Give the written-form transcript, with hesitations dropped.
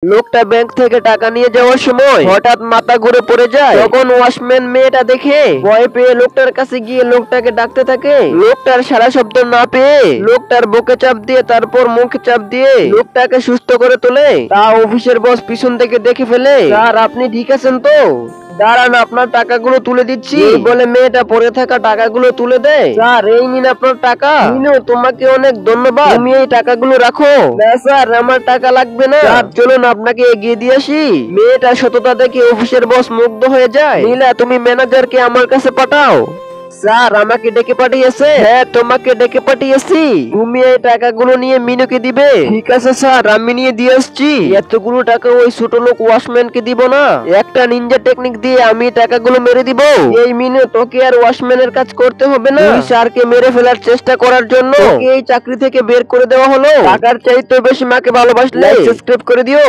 লোকটা ব্যাংক থেকে টাকা নিয়ে যাওয়ার সময় হঠাৎ মাথা ঘুরে পড়ে যায়। তখন ওয়াচম্যান মেয়েটা দেখে ভয় পেয়ে লোকটার কাছে গিয়ে লোকটাকে ডাকতে থাকে। লোকটার সারা শব্দ না পেয়ে লোকটার বুকে চাপ দিয়ে তারপর মুখে চাপ দিয়ে লোকটাকে সুস্থ করে তোলে। তা অফিসের বস পিছন থেকে দেখে ফেলে। স্যার, আপনি ঠিক আছেন তো? দাঁড়ান, আপনার টাকাগুলো তুলে দিচ্ছি বলে মেয়েটা পড়ে থাকা টাকাগুলো তুলে দেয়। স্যার, এই নিন আপনার টাকা। নিনো, তোমাকে অনেক ধন্যবাদ, তুমি এই টাকাগুলো রাখো। না স্যার, আমার টাকা লাগবে না। স্যার, চলুন আপনাকে এগিয়ে দিয়ে আসি। মেয়েটা সততা দেখে অফিসের বস মুগ্ধ হয়ে যায়। নীলা, তুমি ম্যানেজারকে আমার কাছে পাঠাও। স্যার, আমাকে ডেকে পাঠিয়েছে? হ্যাঁ, তোমাকে ডেকে পাঠিয়েছি। তুমি এই টাকাগুলো নিয়ে মিনুকে দিবে। ঠিক আছে স্যার, আমি নিয়ে দিয়ে আসছি। এতগুলো টাকা ওই ছোট লোক ওয়াচম্যানকে দিব না। একটা নিনজা টেকনিক দিয়ে আমি টাকাগুলো মেরে দিব। এই মিনু, তোকে আর ওয়াচম্যানের কাজ করতে হবে না। তুই স্যারকে মেরে ফেলার চেষ্টা করার জন্য তোকে এই চাকরি থেকে বের করে দেওয়া হলো। টাকার চাইতে বেশি মাকে ভালোবাসলে সাবস্ক্রাইব করে দিও।